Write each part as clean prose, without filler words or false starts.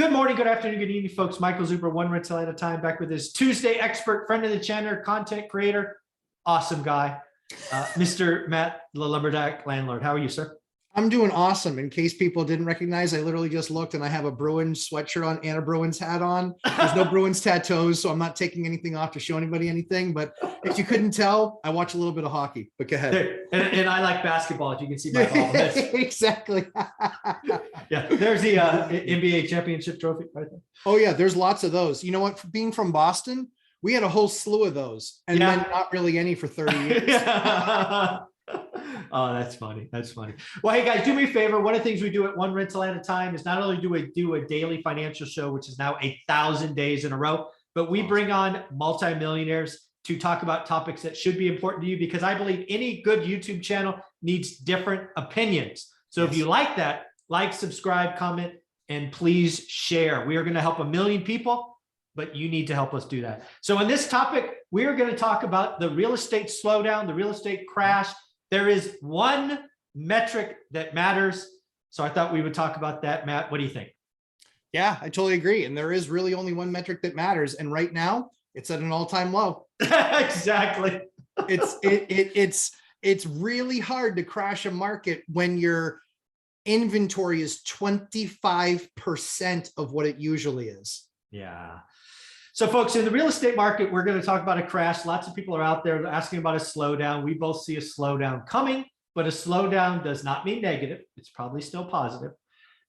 Good morning, good afternoon, good evening, folks. Michael Zuber, one rental at a time, back with his Tuesday expert, friend of the channel, content creator, awesome guy, Mr. Matt, the lumberjack landlord. How are you, sir? I'm doing awesome. In case people didn't recognize, I literally just looked and I have a Bruins sweatshirt on and a Bruins hat on. There's no Bruins tattoos, so I'm not taking anything off to show anybody anything. But if you couldn't tell, I watch a little bit of hockey. But go ahead. And I like basketball, if you can see my ball. Exactly. Yeah, there's the NBA championship trophy right there. Oh, yeah, there's lots of those. You know what? Being from Boston, we had a whole slew of those, and then not really any for 30 years. Oh, that's funny. That's funny. Well, hey guys, do me a favor. One of the things we do at One Rental at a Time is not only do we do a daily financial show, which is now 1,000 days in a row, but we bring on multimillionaires to talk about topics that should be important to you, because I believe any good YouTube channel needs different opinions. So if you like that, like, subscribe, comment, and please share. We are going to help 1 million people, but you need to help us do that. So in this topic, we are going to talk about the real estate slowdown, the real estate crash. There is one metric that matters. So I thought we would talk about that. Matt, what do you think? Yeah, I totally agree. And there is really only one metric that matters. And right now it's at an all-time low. Exactly. It's really hard to crash a market when your inventory is 25% of what it usually is. Yeah. So folks, in the real estate market, we're going to talk about a crash. Lots of people are out there asking about a slowdown. We both see a slowdown coming, but a slowdown does not mean negative. It's probably still positive.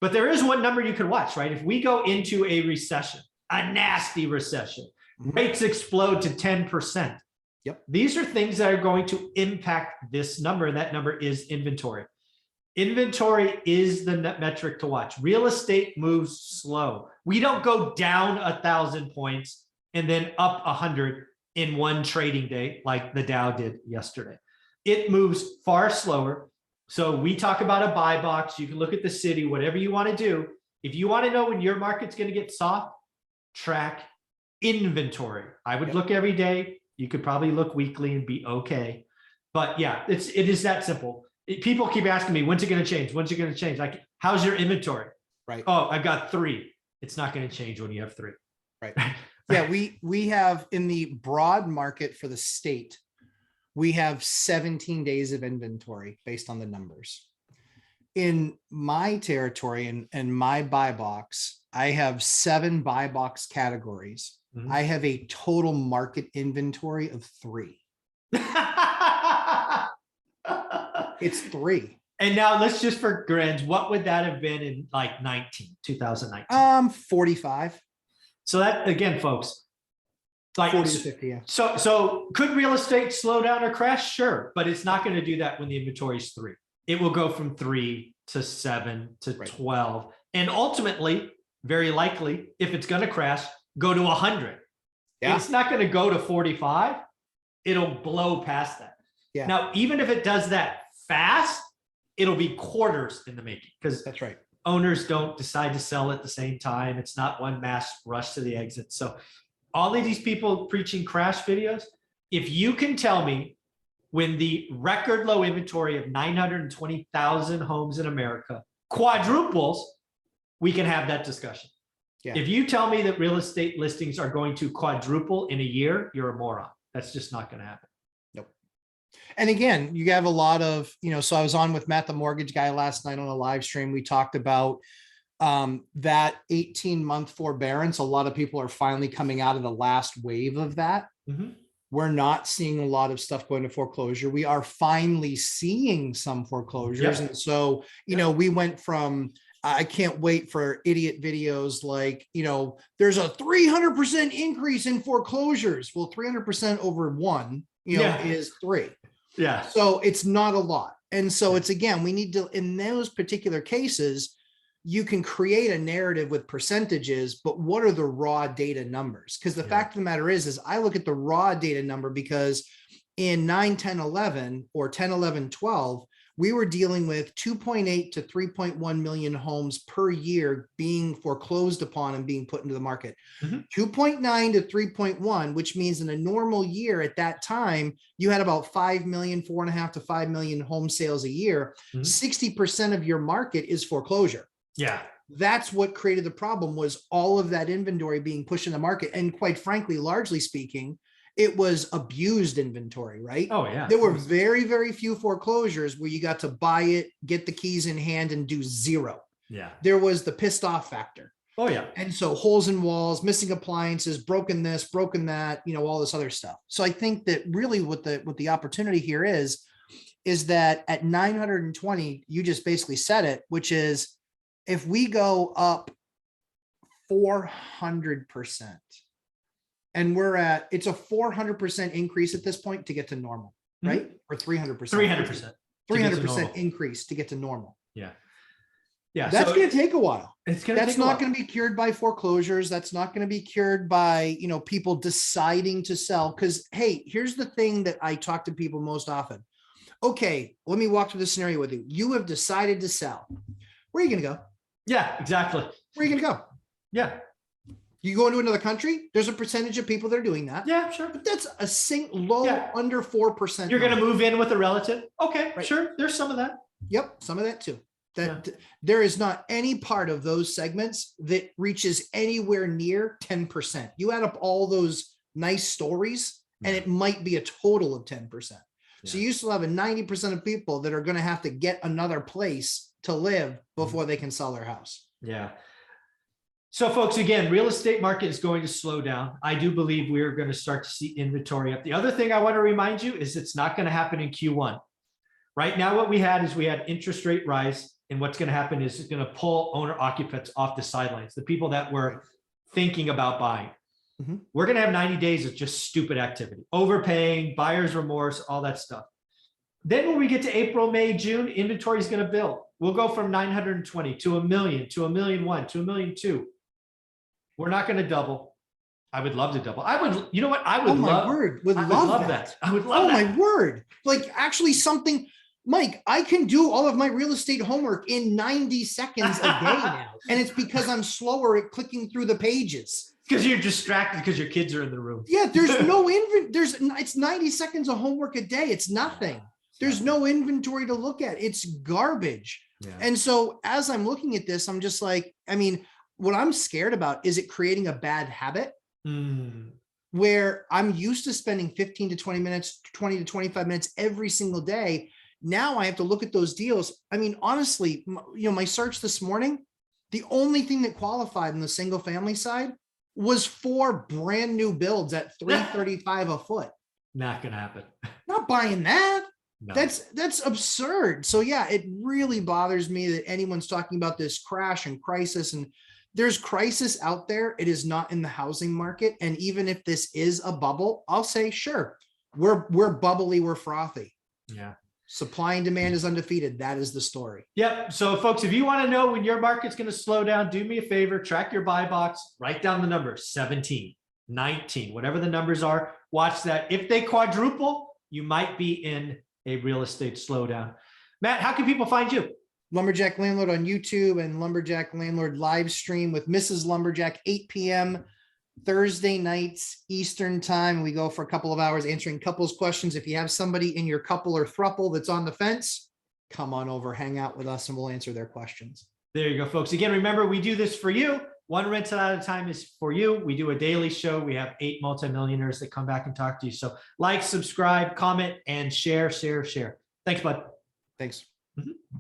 But there is one number you can watch, right? If we go into a recession, a nasty recession, rates explode to 10%. Yep. These are things that are going to impact this number, and that number is inventory. Inventory is the metric to watch. Real estate moves slow. We don't go down 1,000 points and then up 100 in one trading day like the Dow did yesterday. It moves far slower. So we talk about a buy box. You can look at the city, whatever you want to do. If you want to know when your market's going to get soft, track inventory. I would look every day. You could probably look weekly and be okay. But yeah, it is that simple. People keep asking me, when's it going to change? When's it going to change? Like, how's your inventory? Right. Oh, I've got 3. It's not going to change when you have 3. Right. Yeah, we have in the broad market for the state, we have 17 days of inventory based on the numbers. In my territory and my buy box, I have 7 buy box categories. I have a total market inventory of 3. It's 3. And now let's just for grins, what would that have been in like 2019? 45. So that, again, folks, like 40 to 50, yeah. So could real estate slow down or crash? Sure, but it's not going to do that when the inventory is 3. It will go from 3 to 7 to 12. And ultimately, very likely, if it's going to crash, go to 100. Yeah. It's not going to go to 45. It'll blow past that. Yeah. Now, even if it does that fast, it'll be quarters in the making, because that's right. Owners don't decide to sell at the same time. It's not one mass rush to the exit. So all of these people preaching crash videos, if you can tell me when the record low inventory of 920,000 homes in America quadruples, we can have that discussion. Yeah. If you tell me that real estate listings are going to quadruple in a year, you're a moron. That's just not going to happen. And again, you have a lot of, so I was on with Matt, the mortgage guy, last night on a live stream. We talked about that 18-month forbearance. A lot of people are finally coming out of the last wave of that. We're not seeing a lot of stuff going to foreclosure. We are finally seeing some foreclosures. And so, we went from, I can't wait for idiot videos like, there's a 300% increase in foreclosures. Well, 300% over 1, is 3. Yeah. So it's not a lot. And so it's, again, we need to, in those particular cases, you can create a narrative with percentages, but what are the raw data numbers? Because the fact of the matter is I look at the raw data number, because in 9, 10, 11 or 10, 11, 12, we were dealing with 2.8 to 3.1 million homes per year being foreclosed upon and being put into the market. 2.9 to 3.1, which means in a normal year at that time, you had about 5 million, 4.5 to 5 million home sales a year. 60% of your market is foreclosure. Yeah. That's what created the problem, was all of that inventory being pushed in the market. And quite frankly, largely speaking, it was abused inventory, right? Oh, yeah. There were very, very few foreclosures where you got to buy it, get the keys in hand, and do zero. Yeah. There was the pissed off factor. Oh, yeah. And so holes in walls, missing appliances, broken this, broken that, all this other stuff. So I think that really what the opportunity here is that at 920, you just basically said it, which is if we go up 400%, and it's a 400% increase at this point to get to normal, right? Or 300%. 300%. 300% increase to get to normal. Yeah. Yeah. That's going to take a while. That's not going to be cured by foreclosures. That's not going to be cured by, people deciding to sell. Because, hey, here's the thing that I talk to people most often. Okay, let me walk through the scenario with you. You have decided to sell. Where are you going to go? Yeah, exactly. Where are you going to go? Yeah. You go into another country, there's a percentage of people that are doing that. Yeah, sure. But that's a low, under 4%. You're going to move in with a relative. Okay, right. Sure. There's some of that. Yep, some of that too. There is not any part of those segments that reaches anywhere near 10%. You add up all those nice stories and it might be a total of 10%. So you still have a 90% of people that are going to have to get another place to live before they can sell their house. Yeah. So folks, again, real estate market is going to slow down. I do believe we are going to start to see inventory up. The other thing I want to remind you is it's not going to happen in Q1. Right now, what we had interest rate rise. And what's going to happen is it's going to pull owner occupants off the sidelines, the people that were thinking about buying. Mm-hmm. We're going to have 90 days of just stupid activity, overpaying, buyer's remorse, all that stuff. Then when we get to April, May, June, inventory is going to build. We'll go from 920 to 1 million, to 1,000,001, to 1,000,002. We're not going to double. I would love to double. I would, you know what? I would love that. I would love that. Oh my word. Like actually something, Mike, I can do all of my real estate homework in 90 seconds a day now. And it's because I'm slower at clicking through the pages. Because you're distracted because your kids are in the room. Yeah, there's no it's 90 seconds of homework a day. It's nothing. There's no inventory to look at. It's garbage. Yeah. And so as I'm looking at this, I'm just like, what I'm scared about is it creating a bad habit where I'm used to spending 15 to 20 minutes, 20 to 25 minutes every single day. Now I have to look at those deals. Honestly, my search this morning, the only thing that qualified in the single family side was 4 brand new builds at $335 a foot. Not going to happen. Not buying that. No. That's absurd. So yeah, it really bothers me that anyone's talking about this crash and crisis, and there's crisis out there. It is not in the housing market. And even if this is a bubble, I'll say, sure, we're bubbly, we're frothy. Yeah. Supply and demand is undefeated. That is the story. Yep. So folks, if you want to know when your market's going to slow down, do me a favor, track your buy box, write down the numbers, 17, 19, whatever the numbers are, watch that. If they quadruple, you might be in a real estate slowdown. Matt, how can people find you? Lumberjack Landlord on YouTube and Lumberjack Landlord live stream with Mrs. Lumberjack, 8 p.m. Thursday nights, Eastern time. We go for a couple of hours answering couples questions. If you have somebody in your couple or throuple that's on the fence, come on over, hang out with us, and we'll answer their questions. There you go, folks. Again, remember, we do this for you. One rental at a time is for you. We do a daily show. We have 8 multimillionaires that come back and talk to you. So like, subscribe, comment, and share. Thanks, bud. Thanks.